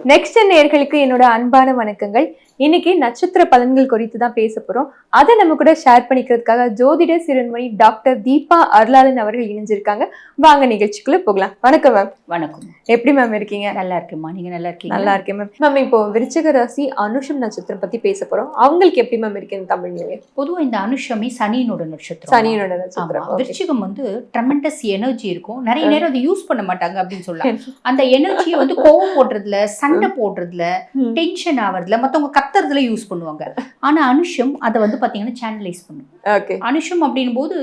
Next நேயர்களுக்கு என்னோட அன்பான வணக்கங்கள். இன்னைக்கு நட்சத்திர பலன்கள் குறித்து தான் பேச போறோம். அதை நம்ம கூட ஷேர் பண்ணிக்கிறதுக்காக ஜோதிட சிறுவன்மணி டாக்டர் தீபா அருளாளன் அவர்கள் இணைஞ்சிருக்காங்க. வாங்க நிகழ்ச்சிக்குள்ள போகலாம். வணக்கம் மேம். வணக்கம். எப்படி மேம் இருக்கீங்க? நல்லா இருக்கேம்மா, நீங்க நல்லா இருக்கீங்க? நல்லா இருக்கேன் மேம். மேம், இப்போ விருச்சிக ராசி அனுஷம் நட்சத்திரம் பத்தி பேச போறோம். அவங்களுக்கு எப்படி மேம் இருக்கு இந்த தமிழ் நிலையம்? பொதுவா இந்த அனுஷமே சனியினோட நட்சத்திரம். சனியோட நட்சத்திரம். விருச்சிகம் வந்து ட்ரெமெண்டஸ் எனர்ஜி இருக்கும். நிறைய நேரம் அதை யூஸ் பண்ண மாட்டாங்க அப்படின்னு சொல்லலாம். அந்த எனர்ஜியை வந்து கோவம் போடுறதுல, சண்டை போடுறதுல, டென்ஷன் ஆவறதுல, மத்தவங்க கத்துறதுல யூஸ் பண்ணுவாங்க. ஆனா அனுஷம் அதை வந்து பாத்தீங்கன்னா சேனலைஸ் பண்ணும். அனுஷம் அப்படின் போது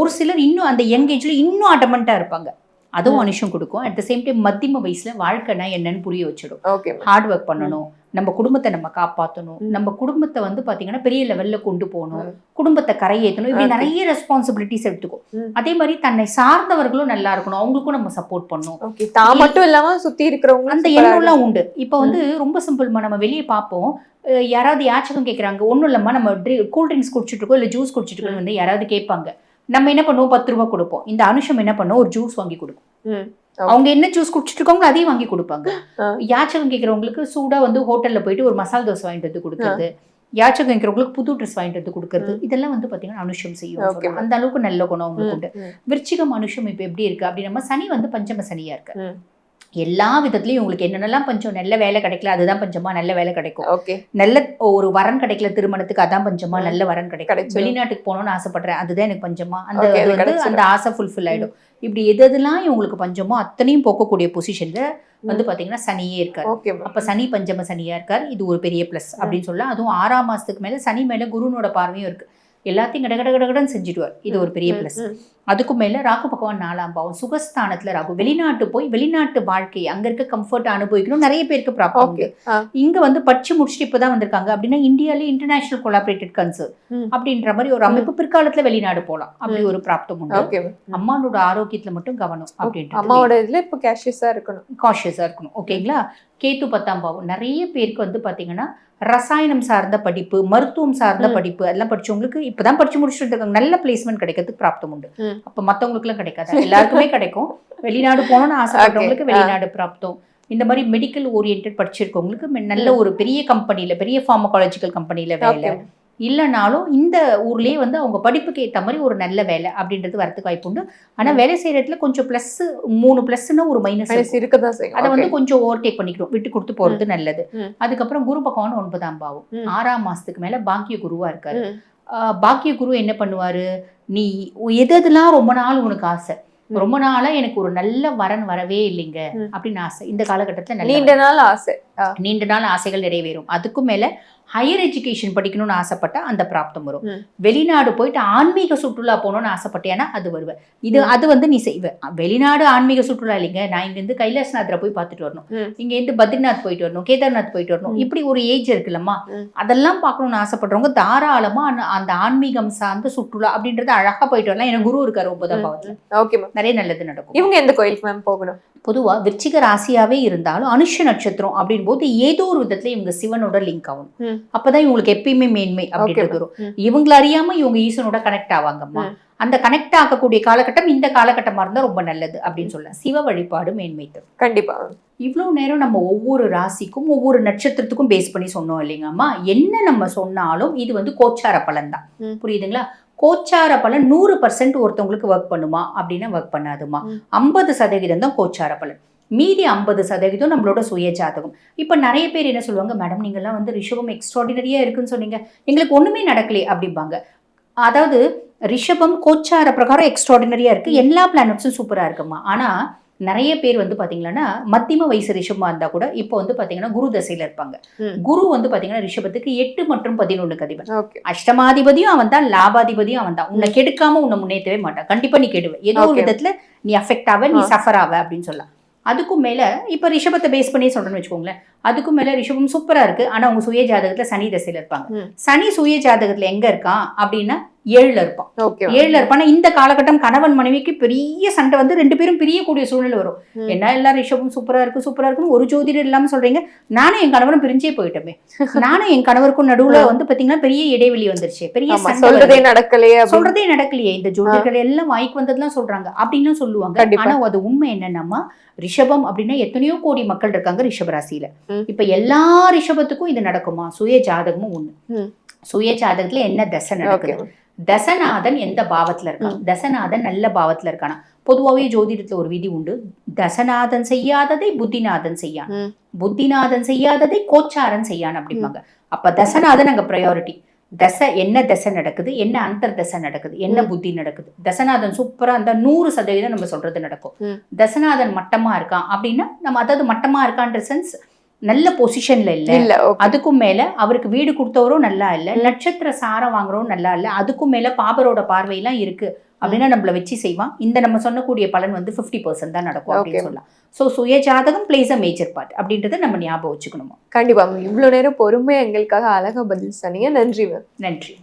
ஒரு சிலர் இன்னும் அந்த யங் ஏஜ்ல இன்னும் அடமெண்டா இருப்பாங்க. அதுவும் அனுஷம் கொடுக்கும். அட் த சேம் டைம் மத்தியம வயசுல வாழ்க்கைனா என்னன்னு புரிய வச்சிடும். ஹார்ட் ஒர்க் பண்ணணும், நம்ம குடும்பத்தை நம்ம காப்பாற்றணும், நம்ம குடும்பத்தை வந்து பாத்தீங்கன்னா பெரிய லெவல்ல கொண்டு போகணும், குடும்பத்தை கரையேற்றணும், இப்படி நிறைய ரெஸ்பான்சிபிலிட்டிஸ் எடுத்துக்கும். அதே மாதிரி தன்னை சார்ந்தவர்களும் நல்லா இருக்கணும், அவங்களுக்கும் நம்ம சப்போர்ட் பண்ணணும். தான் மட்டும் இல்லாம சுத்தி இருக்கிறவங்க அந்த எண்ணம்லாம் உண்டு. இப்போ வந்து ரொம்ப சிம்பிள்மா, நம்ம வெளியே பார்ப்போம், யாராவது யாச்சகம் கேட்குறாங்க, ஒன்றும் இல்லம்மா நம்ம கூல் ட்ரிங்க்ஸ் குடிச்சிட்டு இருக்கோம் இல்லை ஜூஸ் குடிச்சிட்டு இருக்கோம் வந்து யாராவது கேட்பாங்க, நம்ம என்ன பண்ணுவோம், 10 ரூபா கொடுப்போம். இந்த அனுஷம் என்ன பண்ணுவோம், ஒரு ஜூஸ் வாங்கி கொடுக்கும். அவங்க என்ன ஜூஸ் குடிச்சிட்டு இருக்காங்களோ அதையும் வாங்கி கொடுப்பாங்க. யாச்சகம் கேட்கறவங்களுக்கு சூடா வந்து ஹோட்டல்ல போயிட்டு ஒரு மசாலா தோசை வாங்கிட்டு வந்து கொடுக்கறது, யாச்சகம் கேட்கறவங்களுக்கு புது ட்ரெஸ் வாங்கிட்டு வந்து கொடுக்கறது, இதெல்லாம் வந்து பாத்தீங்கன்னா அனுஷம் செய்யும். அந்த அளவுக்கு நல்ல குணம் அவங்களுக்கு உண்டு. விருச்சிகம் அனுஷம் இப்ப எப்படி இருக்கு அப்படின்னா, சனி வந்து பஞ்சம சனியா இருக்கு. எல்லா விதத்துலயும் உங்களுக்கு என்னென்னலாம் பஞ்சம், நல்ல வேலை கிடைக்கல அதுதான் பஞ்சமா, நல்ல வேலை கிடைக்கும். நல்ல ஒரு வரன் கிடைக்கல திருமணத்துக்கு, அதான் பஞ்சமா, நல்ல வரன் கிடைக்கும். வெளிநாட்டுக்கு போகணும்னு ஆசைப்படுறேன், அதுதான் எனக்கு பஞ்சமா, அந்த ஆசை ஃபுல்ஃபில் ஆயிடும். இப்படி எதெல்லாம் இவங்களுக்கு பஞ்சமோ அத்தனையும் போக்கக்கூடிய பொசிஷன்ல வந்து பாத்தீங்கன்னா சனியே இருக்காரு. அப்ப சனி பஞ்சம சனியா இருக்காரு. இது ஒரு பெரிய பிளஸ் அப்படின்னு சொல்லலாம். அதுவும் 6ஆம் மாசத்துக்கு மேல சனி மேல குருனோட பார்வையும் இருக்கு. எல்லாத்தையும் கடகடகடன்னு செஞ்சுடுவார். இது ஒரு பெரிய பிளஸ். அதுக்கு மேல ராகு பகவான் 4ஆம் பாவம் சுகஸ்தானத்துல ராகு. வெளிநாட்டு போய் வெளிநாட்டு வாழ்க்கை அங்க இருக்க கம்ஃபர்ட் அனுபவிக்கணும் நிறைய பேருக்கு ப்ராப்ளம். இங்க வந்து படிச்சு முடிச்சுட்டு இப்பதான் வந்திருக்காங்க அப்படின்னா இந்தியால இன்டர்நேஷனல் கொலாபரேட்டட் கன்சர்ன் அப்படின்ற மாதிரி ஒரு அமைப்பு, பிற்காலத்துல வெளிநாடு போலாம் அப்படி ஒரு பிராப்தம் உண்டு. அம்மானோட ஆரோக்கியத்துல மட்டும் கவனம் அப்படின்ட்டு, அம்மாவோட இதுல இப்ப காஷியஸா இருக்கணும். ஓகேங்களா? கேத்து 10ஆம் பாவம். நிறைய பேருக்கு வந்து பாத்தீங்கன்னா ரசாயனம் சார்ந்த படிப்பு, மருத்துவம் சார்ந்த படிப்பு அதெல்லாம் படிச்சவங்களுக்கு இப்பதான் படிச்சு முடிச்சுட்டு இருக்காங்க, நல்ல பிளேஸ்மெண்ட் கிடைக்கிறதுக்கு பிராப்தம் உண்டு. அப்ப மத்தவங்களுக்கு எல்லாம் கிடைக்காது, எல்லாருக்குமே கிடைக்கும். வெளிநாடு போகணும்னு ஆசைப்பட்டவங்களுக்கு வெளிநாடு பிராப்தம். இந்த மாதிரி மெடிக்கல் ஓரியன்ட் படிச்சிருக்கவங்களுக்கு நல்ல ஒரு பெரிய கம்பெனில, பெரிய பார்மகாலஜிக்கல் கம்பெனில வேலை இல்லைனாலும் இந்த ஊர்லயே வந்து அவங்க படிப்புக்கு ஏற்ற மாதிரி ஒரு நல்ல வேலை அப்படின்றது வரதுக்கு வாய்ப்பு உண்டு. ஆனா வேலை செய்யற இடத்துல கொஞ்சம் பிளஸ் 3 பிளஸ்னா ஒரு மைனஸ் இருக்கதான் செய்யும். அதை வந்து கொஞ்சம் ஓவர்டேக் பண்ணிக்கணும், விட்டு கொடுத்து போறது நல்லது. அதுக்கப்புறம் குரு பகவான் 9ஆம் பாவம் 6ஆம் மாசத்துக்கு மேல பாக்கிய குருவா இருக்காரு. பாக்கிய குரு என்ன பண்ணுவாரு, நீ எதெல்லாம் ரொம்ப நாள் உனக்கு ஆசை, ரொம்ப நாளா எனக்கு ஒரு நல்ல வரன் வரவே இல்லைங்க அப்படின்னு ஆசை, இந்த காலகட்டத்துல நீண்ட நாள் ஆசைகள் நிறைவேறும். அதுக்கும் மேல ஹையர் எஜுகேஷன் படிக்கணும்னு ஆசைப்பட்டா அந்த பிராப்தம் வரும். வெளிநாடு போயிட்டு ஆன்மீக சுற்றுலா போகணும்னு ஆசைப்பட்டேன்னா அது வருவேன். அது வந்து நீ செய்வ. வெளிநாடு ஆன்மீக சுற்றுலா இல்லைங்க, நான் இங்க இருந்து கைலாசநாதரை போய் பார்த்துட்டு வரணும், இங்க இருந்து பத்ரிநாத் போயிட்டு வரணும், கேதார்நாத் போயிட்டு வரணும், இப்படி ஒரு ஏஜ் இருக்குல்லம்மா, அதெல்லாம் பார்க்கணும்னு ஆசைப்படுறவங்க தாராளமா அந்த ஆன்மீகம் சார்ந்த சுற்றுலா அப்படின்றது அழகா போயிட்டு வரலாம். எனக்கு குரு இருக்காரு 9ஆம் பாவத்துல, நிறைய நல்லது நடக்கும். இவங்க எந்த கோயிலுக்கு மேம் போகணும்? பொதுவா விருச்சிக ராசியாவே இருந்தாலும் அனுஷ நட்சத்திரம் அப்படின் போது ஏதோ ஒரு விதத்துல இவங்க சிவனோட லிங்க் ஆகணும். அப்பதான் இவங்களுக்கு எப்பயுமே மேன்மை அப்படின்றது வரும். இவங்களை அறியாம இவங்க ஈசனோட கனெக்ட் ஆவாங்கம்மா. அந்த கனெக்ட் ஆகக்கூடிய காலகட்டம் இந்த காலகட்டமா இருந்தா ரொம்ப நல்லது அப்படின்னு சொல்ல. சிவ வழிபாடு மேன்மை தரும். கண்டிப்பா. இவ்வளவு நேரம் நம்ம ஒவ்வொரு ராசிக்கும் ஒவ்வொரு நட்சத்திரத்துக்கும் பேஸ் பண்ணி சொன்னோம் இல்லைங்கம்மா. என்ன நம்ம சொன்னாலும் இது வந்து கோச்சார பலன் தான், புரியுதுங்களா? கோச்சார பலன் 100% ஒருத்தவங்களுக்கு ஒர்க் பண்ணுமா அப்படின்னா ஒர்க் பண்ணாதுமா. 50% தான் கோச்சார பலன், மீதி 50% நம்மளோட சுய ஜாதகம். இப்ப நிறைய பேர் என்ன சொல்லுவாங்க, மேடம் நீங்கெல்லாம் வந்து ரிஷபம் எக்ஸ்ட்ராடினரியா இருக்குன்னு சொன்னீங்க, எங்களுக்கு ஒண்ணுமே நடக்கலையே அப்படிம்பாங்க. அதாவது ரிஷபம் கோச்சார பிரகாரம் எக்ஸ்ட்ராடினரியா இருக்கு, எல்லா பிளானட்ஸும் சூப்பரா இருக்குமா. ஆனா நிறைய பேர் வந்து பாத்தீங்கன்னா மத்தியம வயசு ரிஷபமா இருந்தா கூட இப்போ வந்து பாத்தீங்கன்னா குரு தசையில இருப்பாங்க. குரு வந்து பாத்தீங்கன்னா ரிஷபத்துக்கு 8 மற்றும் 11 அதிபன். அஷ்டமாதிபதியும் அவன் தான், லாபாதிபதியும் அவன் தான். உன்னை கெடுக்காம உன்னை முன்னேற்றவே மாட்டான், கண்டிப்பா நீ கெடுவ, ஏதோ ஒரு விதத்துல நீ அஃபெக்ட் ஆவ, நீ சஃபர் ஆவ அப்படின்னு சொல்லலாம். அதுக்கும் மேல இப்ப ரிஷபத்தை பேஸ் பண்ணி சொல்றேன்னு வச்சுக்கோங்களேன். அதுக்கும் மேல ரிஷபம் சூப்பரா இருக்கு, ஆனா உங்க சுய ஜாதகத்துல சனி தசையில இருப்பாங்க. சனி சுய ஜாதகத்துல எங்க இருக்கான் அப்படின்னா 7ல இருப்பான். ஓகே 7ல இருப்பானா இந்த காலகட்டம் கணவன் மனைவிக்கு பெரிய சண்டை வந்து 2 பேரும் பிரியக்கூடிய சூழ்நிலை வரும். என்ன எல்லா ரிஷபம் சூப்பரா இருக்குன்னு ஒரு ஜோதிடர் இல்லாம சொல்றீங்க. நானும் என் கணவரும் பிரிஞ்சே போயிட்டோமே. நானும் என் கணவருக்கும் நடுவுல வந்து பாத்தீங்கன்னா பெரிய இடைவெளி வந்துருச்சு. பெரிய சண்டை சொல்றதே நடக்கலையே. இந்த ஜோதிடர்கள் எல்லாம் வாய்க்கு வந்ததுலாம் சொல்றாங்க அப்படின்னு சொல்லுவாங்க. ஆனா அது உண்மை என்னன்னா ரிஷபம் அப்படின்னா எத்தனையோ கோடி மக்கள் இருக்காங்க ரிஷபராசியில. இப்ப எல்லா ரிஷபத்துக்கும் இது நடக்குமா? சுய ஜாதகமும் ஒண்ணு. சுய ஜாதகத்துல என்ன தசை நடக்குது, தசநாதன் எந்த பாவத்துல இருக்கான், தசநாதன் நல்ல பாவத்துல இருக்கானா. பொதுவாகவே ஜோதிடத்துல ஒரு விதி உண்டு, தசநாதன் செய்யாததை புத்திநாதன் செய்யான், புத்திநாதன் செய்யாததை கோச்சாரன் செய்யான் அப்படிம்பாங்க. அப்ப தசநாதன் அங்க ப்ரையாரிட்டி. என்ன தசை நடக்குது, என்ன அந்தர் தசை நடக்குது, என்ன புத்தி நடக்குது. தசநாதன் சூப்பரா இருந்தா 100% நம்ம சொல்றது நடக்கும். தசநாதன் மட்டமா இருக்கான் அப்படின்னா நம்ம அதாவது மட்டமா இருக்கான்ற சென்ஸ் நல்ல பொசிஷன்ல இல்ல, அதுக்கும் மேல அவருக்கு வீடு கொடுத்தவரும் நல்லா இல்ல, நட்சத்திர சாரம் வாங்குறவரும் நல்லா இல்ல, அதுக்கும் மேல பாபரோட பார்வையெல்லாம் இருக்கு அப்படின்னா நம்மள வச்சு செய்வான். இந்த நம்ம சொன்னக்கூடிய பலன் வந்து 50% தான் நடக்கும் அப்படின்னு சொல்லலாம். சோ சுய ஜாதகம் பிளேஸ் அ மேஜர் பார்ட் அப்படின்றத நம்ம ஞாபகம் வச்சுக்கணுமா. கண்டிப்பா. இவ்வளவு நேரம் பொறுமையா எங்களுக்காக அழகா பதில் சொன்னீங்க. நன்றி மேம். நன்றி.